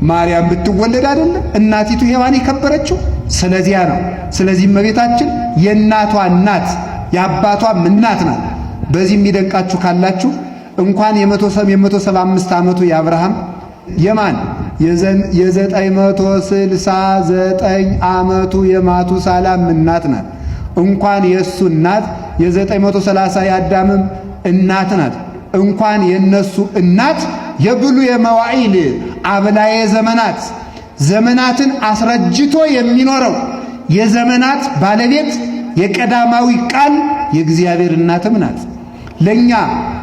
ማርያም ብትወለድ አይደለ እናቲቱ ሔዋን የከበረችው? ስለዚያ ነው። ስለዚህ እመቤታችን የእናቷ እናት የአባቷም እናት ናት። በዚህ የሚደንቃችሁ ካላችሁ እንኳን የ175 ዓመቱ የአብርሃም የማን የ969 ዓመቱ የማቱሳላም እናት ናት። እንኳን የእሱ እናት የ930 የአዳምም እናት ናት። እንኳን የነሱ እናት የብሉየ መዋዕል አብላየ ዘመናት ዘመናትን አስረጅቶ የሚኖረው የዘመናት ባለቤት የቀዳማዊ ቃል የእግዚአብሔር እናትም ናት። ለኛ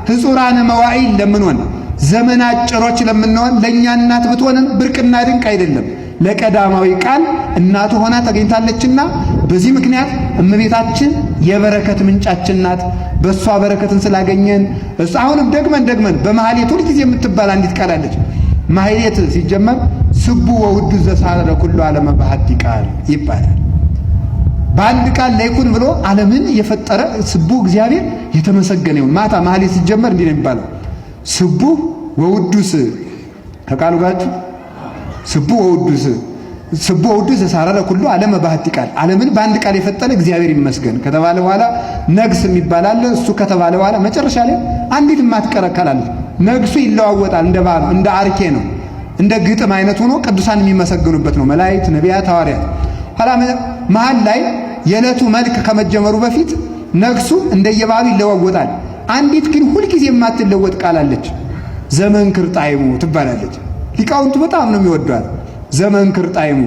ሕጹራነ መዋዕል ለምንሆን ዘመን አጭሮች ለምንሆን ለኛ እናት ብትሆንም ብርቅና ድንቅ አይደለም። ለቀዳማዊ ቃል እናቱ ሆና ተገኝታለችና በዚህ ምክንያት እመቤታችን የበረከት ምንጫችን ናት። በእሷ በረከትን ስላገኘን አሁንም ደግመን በማህሌት ሁልጊዜ የምትባል አንዲት ቃል አለች። ማህሌት ሲጀመር ስቡ ወውዱ ዘሳረ ኩሉ ዓለመ በሐቲ ቃል ይባላል። በአንድ ቃል ላይኩን ብሎ ዓለምን የፈጠረ ስቡ እግዚአብሔር የተመሰገነ ይሁን። ማታ ማህሌት ሲጀመር እንዲህ ነው የሚባለው፣ ስቡ ወውዱስ ከቃሉ ጋር ስቡ ወውዱስ ዘሳረ ኩሉ ዓለመ በሐቲ ቃል፣ ዓለምን በአንድ ቃል የፈጠረ እግዚአብሔር ይመስገን ከተባለ በኋላ ነግስ የሚባል አለ። እሱ ከተባለ በኋላ መጨረሻ ላይ አንዲት የማትቀረከላለች። ነግሱ ይለዋወጣል፣ እንደ አርኬ ነው፣ እንደ ግጥም አይነት ሆኖ ቅዱሳን የሚመሰገኑበት ነው፣ መላእክት፣ ነቢያት፣ ሐዋርያት። ኋላ መሃል ላይ የዕለቱ መልክ ከመጀመሩ በፊት ነግሱ እንደየባሉ ይለዋወጣል። አንዲት ግን ሁልጊዜ የማትለወጥ ቃል አለች፣ ዘመንክር ጣዕሙ ትባላለች። ሊቃውንቱ በጣም ነው የሚወዷት። ዘመንክር ጣዕሙ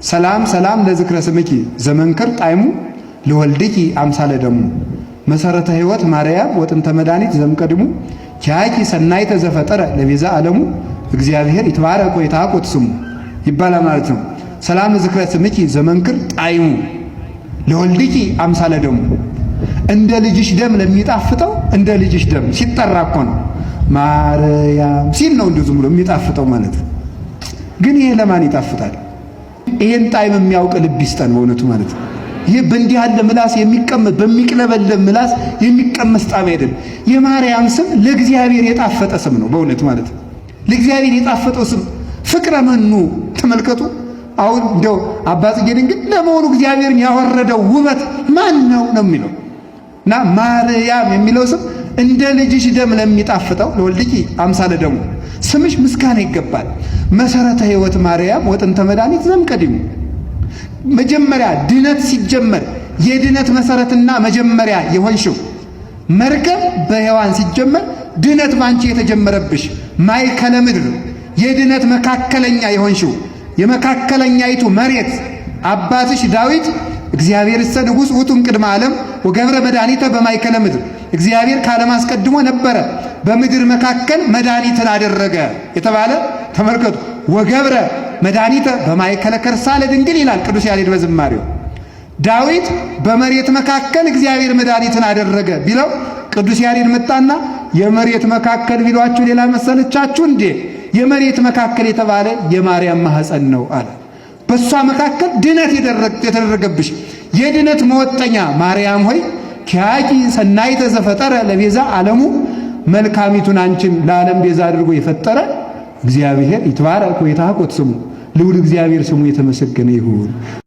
ሰላም ሰላም ለዝክረ ስምኪ ዘመንክር ጣዕሙ ለወልድኪ አምሳለ ደሙ መሰረተ ሕይወት ማርያም ወጥንተ መድኃኒት ዘምቀድሙ ኪያኪ ሰናይተ ዘፈጠረ ለቤዛ ዓለሙ እግዚአብሔር ይትባረክ ወይትሐቆት ስሙ ይባላል ማለት ነው። ሰላም ለዝክረ ስምኪ ዘመንክር ጣዕሙ ለወልድኪ አምሳለ ደሙ እንደ ልጅሽ ደም ለሚጣፍጠው እንደ ልጅሽ ደም ሲጠራ እኮ ነው ማርያም ሲል ነው እንደዚህ ብሎ የሚጣፍጠው ማለት ነው። ግን ይሄ ለማን ይጣፍጣል? ይሄን ጣዕም የሚያውቅ ልብ ይስጠን በእውነቱ ማለት ነው። ይሄ በእንዲህ ያለ ምላስ የሚቀመስ በሚቅለበለብ ምላስ የሚቀመስ ጣዕም አይደለም። የማርያም ስም ለእግዚአብሔር የጣፈጠ ስም ነው በእውነት ማለት ነው። ለእግዚአብሔር የጣፈጠው ስም ፍቅረ መኑ ተመልከቱ። አሁን እንደው አባ ጽጌ ድንግል ለመሆኑ እግዚአብሔርን ያወረደው ውበት ማን ነው ነው የሚለው እና ማርያም የሚለው ስም እንደ ልጅሽ ደም ለሚጣፍጠው ለወልድኪ አምሳለ ደሙ ስምሽ ምስጋና ይገባል። መሰረተ ሕይወት ማርያም ወጥንተ መድኃኒት ዘምቀድሙ መጀመሪያ ድነት ሲጀመር የድነት መሰረትና መጀመሪያ የሆንሽው መርገም በሔዋን ሲጀመር ድነት ባንቺ የተጀመረብሽ ማእከለ ምድር የድነት መካከለኛ የሆንሽው የመካከለኛይቱ መሬት አባትሽ ዳዊት እግዚአብሔር እሰ ንጉሥ ውእቱ እምቅድመ ዓለም ወገብረ መድኃኒተ በማእከለ ምድር እግዚአብሔር ከዓለም አስቀድሞ ነበረ በምድር መካከል መድኃኒትን አደረገ የተባለ ተመልከቱ። ወገብረ መድኃኒተ በማእከለ ከርሳ ለድንግል ይላል ቅዱስ ያሬድ በዝማሬው። ዳዊት በመሬት መካከል እግዚአብሔር መድኃኒትን አደረገ ቢለው ቅዱስ ያሬድ መጣና የመሬት መካከል ቢሏችሁ ሌላ መሰለቻችሁ እንዴ? የመሬት መካከል የተባለ የማርያም ማህፀን ነው አለ። በሷ መካከል ድነት የተደረገብሽ የድነት መወጠኛ ማርያም ሆይ ኪያቂ ሰናይተ ዘፈጠረ ለቤዛ ዓለሙ መልካሚቱን አንቺን ለዓለም ቤዛ አድርጎ የፈጠረ እግዚአብሔር ይትባረክ ወይትሐቆት ስሙ ልዑል እግዚአብሔር ስሙ የተመሰገነ ይሁን።